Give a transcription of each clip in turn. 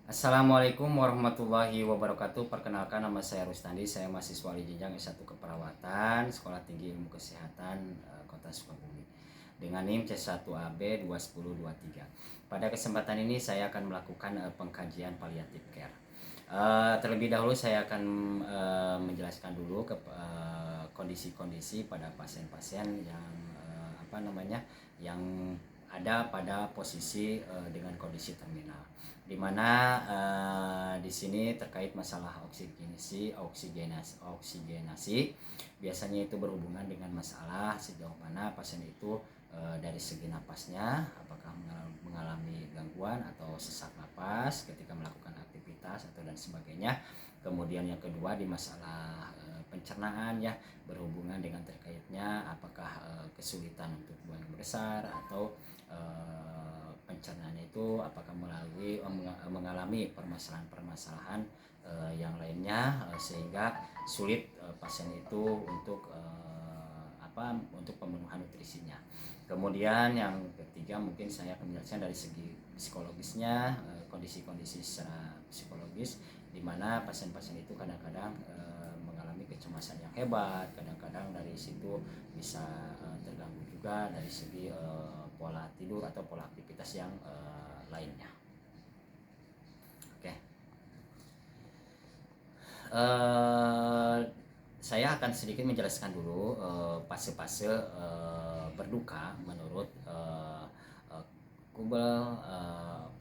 Assalamualaikum warahmatullahi wabarakatuh. Perkenalkan, nama saya Rustandi. Saya mahasiswa di jenjang S1 Keperawatan, Sekolah Tinggi Ilmu Kesehatan Kota Sukabumi dengan NIM C1AB 21023. Pada kesempatan ini saya akan melakukan pengkajian palliative care. Terlebih dahulu saya akan menjelaskan dulu ke kondisi-kondisi pada pasien-pasien yang yang ada pada posisi dengan kondisi terminal, di mana di sini terkait masalah oksigenasi biasanya itu berhubungan dengan masalah sejauh mana pasien itu dari segi napasnya, apakah mengalami gangguan atau sesak napas ketika melakukan aktivitas atau dan sebagainya. Kemudian yang kedua di masalah pencernaan, ya, berhubungan dengan terkaitnya apakah kesulitan untuk buang yang besar atau pencernaan itu apakah mengalami permasalahan-permasalahan yang lainnya sehingga sulit pasien itu untuk pemenuhan nutrisinya. Kemudian yang ketiga mungkin saya akan menjelaskan dari segi psikologisnya, kondisi-kondisi secara psikologis di mana pasien-pasien itu kadang-kadang mengalami kecemasan yang hebat, kadang-kadang dari situ bisa terganggu juga dari segi pola tidur atau pola aktivitas yang lainnya. Oke. Saya akan sedikit menjelaskan dulu fase-fase berduka menurut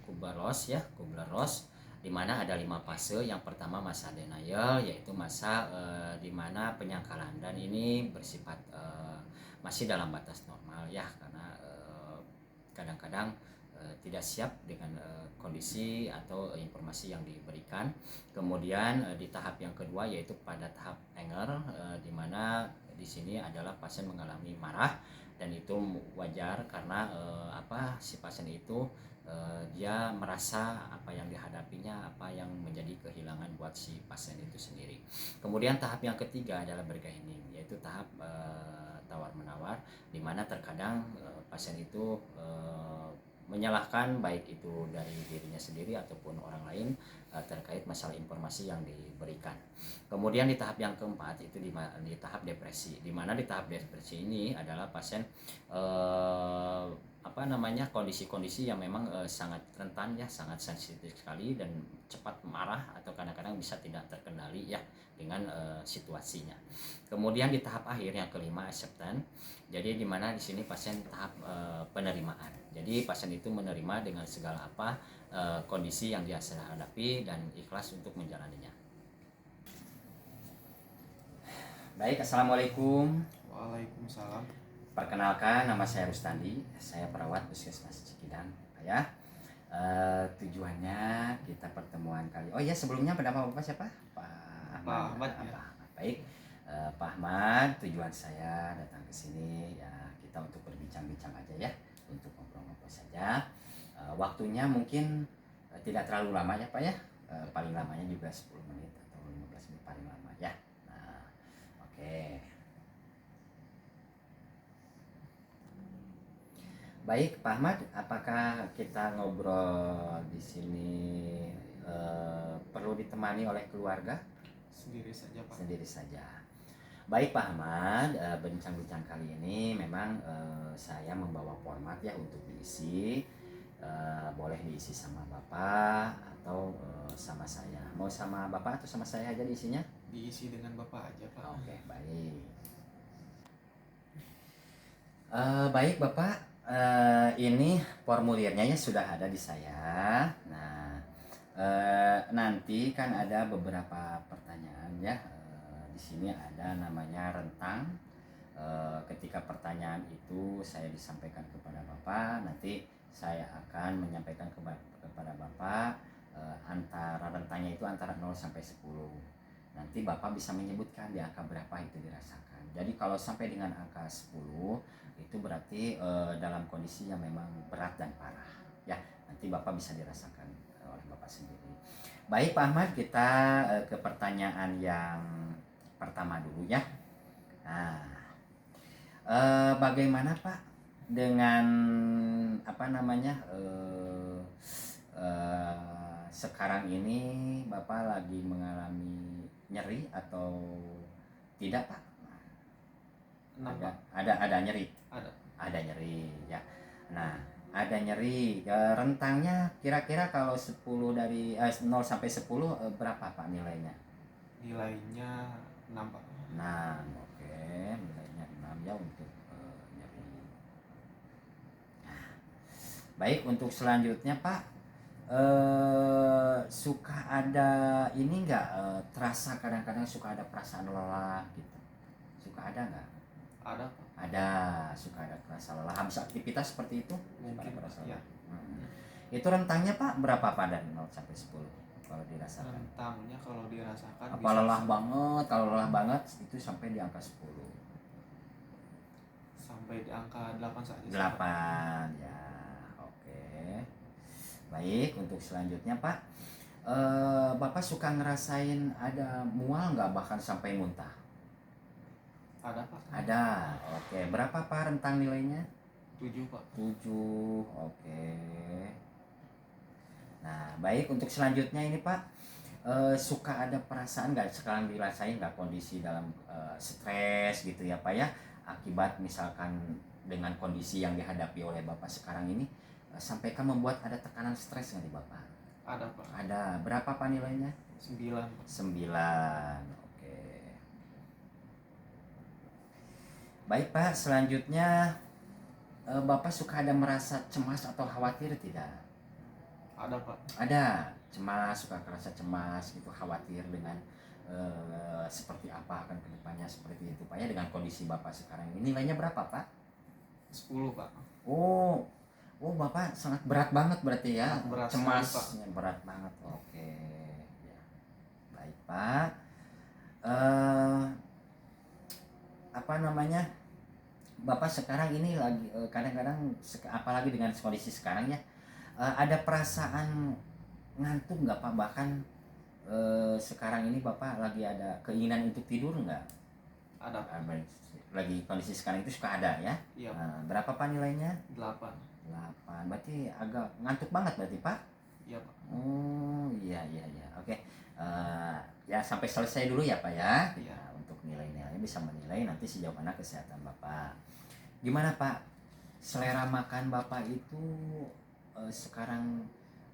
Kubler-Ross, di mana ada 5 fase. Yang pertama masa denial, yaitu masa di mana penyangkalan, dan ini bersifat masih dalam batas normal, ya, karena kadang-kadang tidak siap dengan kondisi atau informasi yang diberikan. Kemudian di tahap yang kedua yaitu pada tahap anger, di mana di sini adalah pasien mengalami marah, dan itu wajar karena si pasien itu dia merasa apa yang dihadapinya, apa yang menjadi kehilangan buat si pasien itu sendiri. Kemudian tahap yang ketiga adalah bargaining, yaitu tahap tawar menawar, di mana terkadang pasien itu menyalahkan baik itu dari dirinya sendiri ataupun orang lain terkait masalah informasi yang diberikan. Kemudian di tahap yang keempat itu di tahap depresi, di mana di tahap depresi ini adalah pasien kondisi-kondisi yang memang sangat rentan, ya, sangat sensitif sekali dan cepat marah atau kadang-kadang bisa tidak terkendali, ya, dengan situasinya. Kemudian di tahap akhir yang kelima, acceptance. Jadi di mana di sini pasien tahap penerimaan. Jadi pasien itu menerima dengan segala kondisi yang dia hadapi dan ikhlas untuk menjalaninya. Baik, assalamualaikum. Waalaikumsalam. Perkenalkan, nama saya Rustandi. Saya perawat Puskesmas Cikidang, ya. Tujuannya kita pertemuan kali. Oh ya, sebelumnya nama Bapak siapa? Pak Ahmad. Ya. Baik. Pak Ahmad, tujuan saya datang ke sini ya kita untuk berbincang-bincang aja, ya, untuk ngobrol-ngobrol saja. Waktunya mungkin tidak terlalu lama, ya Pak, ya. Paling lamanya juga 10 menit atau 15 menit paling lama, ya. Nah, oke. Baik, Pak Ahmad, apakah kita ngobrol di sini perlu ditemani oleh keluarga? Sendiri saja, Pak. Sendiri saja. Baik, Pak Ahmad, bincang-bincang kali ini memang saya membawa format, ya, untuk diisi. Boleh diisi sama Bapak atau sama saya. Mau sama Bapak atau sama saya aja diisinya? Diisi dengan Bapak aja, Pak. Oke, baik. Baik Bapak, ini formulirnya ya sudah ada di saya. Nah, nanti kan ada beberapa pertanyaan, ya. Di sini ada namanya rentang. Ketika pertanyaan itu saya disampaikan kepada Bapak, nanti saya akan menyampaikan kepada Bapak antara rentangnya itu antara 0 sampai 10. Nanti Bapak bisa menyebutkan di angka berapa itu dirasakan. Jadi kalau sampai dengan angka 10 itu berarti dalam kondisi yang memang berat dan parah, ya. Nanti Bapak bisa dirasakan oleh Bapak sendiri. Baik Pak Ahmad, kita ke pertanyaan yang pertama dulu, ya. Nah, bagaimana Pak dengan sekarang ini Bapak lagi mengalami nyeri atau tidak Pak? Enam Ada Pak. ada nyeri. Ada. Ada nyeri ya. Nah, ada nyeri. Rentangnya kira-kira kalau 10 dari 0 sampai 10 berapa Pak nilainya? Nilainya 6 Pak. 6. Oke, nilainya 6 ya untuk nyeri. Nah, baik untuk selanjutnya Pak, suka ada ini enggak, terasa kadang-kadang suka ada perasaan lelah gitu. Suka ada enggak? Ada Pak. Ada, suka ada kerasa lelah habis aktivitas seperti itu? Mungkin Suka ada Pak. kerasa Ya. lelah. Itu rentangnya Pak berapa Pak dari 0 sampai 10 kalau dirasakan? Rentangnya kalau dirasakan Apa bisa lelah banget? Kalau lelah banget itu sampai di angka 10. sampai di angka 8 saja. 8 ya. Oke. Baik, untuk selanjutnya Pak, Bapak suka ngerasain ada mual nggak bahkan sampai muntah? Ada Pak. Ada. Oke, berapa Pak rentang nilainya? 7 Pak. 7. Oke. Nah, baik untuk selanjutnya ini Pak, suka ada perasaan nggak sekarang dirasain nggak kondisi dalam stres gitu ya Pak ya, akibat misalkan dengan kondisi yang dihadapi oleh Bapak sekarang ini, sampaikan membuat ada tekanan stres nggak di Bapak? Ada Pak. Ada. Berapa Pak nilainya? 9 Pak. 9. Oke. Baik Pak, selanjutnya Bapak suka ada merasa cemas atau khawatir tidak? Ada Pak. Ada. Cemas, suka kerasa cemas gitu, khawatir dengan seperti apa akan kedepannya seperti itu Pak ya, dengan kondisi Bapak sekarang ini. Nilainya berapa Pak? 10 Pak. Oh Bapak sangat berat banget berarti ya. Sangat berat Cemasnya sekali, Pak. berat banget. Oke ya. Baik Pak, eh apa namanya, Bapak sekarang ini lagi kadang-kadang apalagi dengan kondisi sekarang ya, ada perasaan ngantuk nggak Pak? Bahkan sekarang ini Bapak lagi ada keinginan untuk tidur nggak? Ada Pak. Lagi kondisi sekarang itu suka ada ya? Iya Pak. Nah, berapa Pak nilainya? 8. 8. Berarti agak ngantuk banget berarti Pak? Iya Pak. Oh iya. Oke. Ya sampai selesai dulu ya Pak ya. Iya. Untuk nilai-nilainya bisa menilai nanti sejauh mana kesehatan Bapak. Gimana Pak? Selera makan Bapak itu sekarang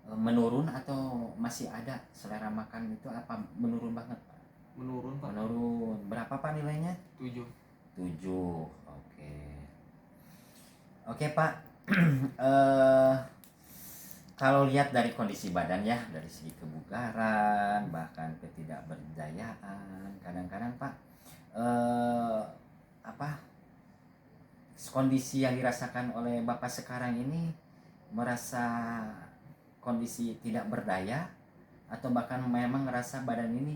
menurun atau masih ada selera makan itu, apa menurun banget Pak? Menurun Pak. Menurun. Berapa Pak nilainya? 7. 7. Oke Pak. Kalau lihat dari kondisi badan ya, dari segi kebugaran bahkan ketidakberdayaan, kadang-kadang Pak kondisi yang dirasakan oleh Bapak sekarang ini, merasa kondisi tidak berdaya atau bahkan memang ngerasa badan ini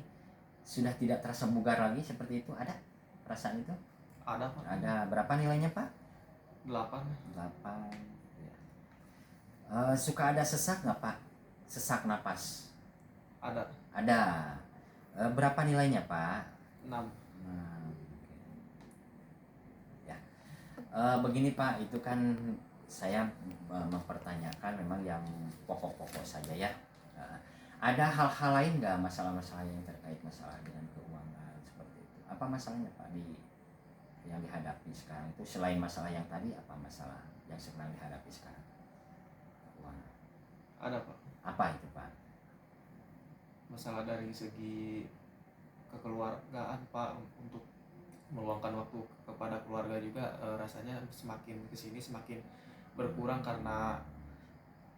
sudah tidak terasa bugar lagi, seperti itu, ada perasaan itu? Ada Pak. Ada. Berapa nilainya Pak? 8. 8 ya. Suka ada sesak nggak Pak? Sesak napas? Ada. Ada. Berapa nilainya Pak? 6. Ya. Begini Pak, itu kan saya mempertanyakan memang yang pokok-pokok saja ya. Ada hal-hal lain nggak, masalah-masalah yang terkait masalah dengan keuangan seperti itu? Apa masalahnya Pak yang dihadapi sekarang itu, selain masalah yang tadi, apa masalah yang sedang dihadapi sekarang? Keuangan. Ada Pak. Apa itu Pak? Masalah dari segi kekeluargaan Pak, untuk meluangkan waktu kepada keluarga juga rasanya semakin kesini semakin berkurang karena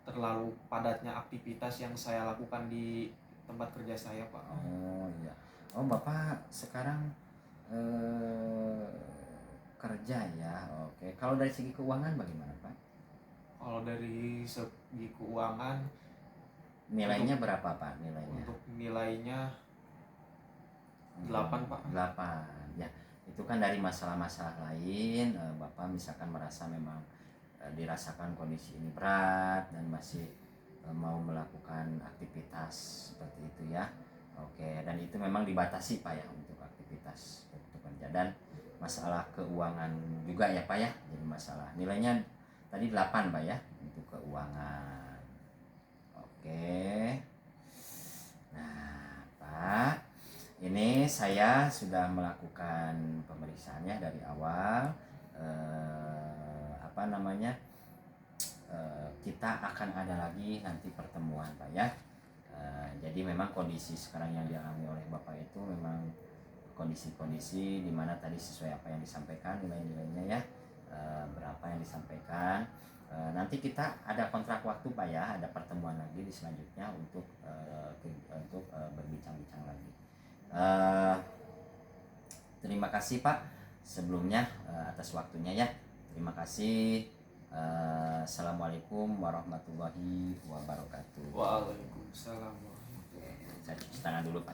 terlalu padatnya aktivitas yang saya lakukan di tempat kerja saya Pak. Oh iya. Oh Bapak sekarang kerja ya. Oke. Kalau dari segi keuangan bagaimana Pak? Kalau dari segi keuangan, Nilainya berapa Pak nilainya? untuk nilainya 8 Pak. 8 ya. Itu kan dari masalah-masalah lain, Bapak misalkan merasa memang dirasakan kondisi ini berat dan masih mau melakukan aktivitas seperti itu ya. Oke, dan itu memang dibatasi Pak ya untuk aktivitas untuk kerja, dan masalah keuangan juga ya Pak ya. Jadi masalah nilainya tadi 8 Pak ya untuk keuangan. Oke. saya sudah melakukan pemeriksaannya dari awal. Apa namanya? Kita akan ada lagi nanti pertemuan Pak ya. Jadi memang kondisi sekarang yang dialami oleh Bapak itu memang kondisi-kondisi di mana tadi sesuai apa yang disampaikan nilai-nilainya ya, berapa yang disampaikan. Nanti kita ada kontrak waktu Pak ya, ada pertemuan lagi di selanjutnya untuk berbincang-bincang lagi. Terima kasih Pak sebelumnya atas waktunya ya. Terima kasih. Assalamualaikum warahmatullahi wabarakatuh. Waalaikumsalam. Saya cuci tangan dulu Pak.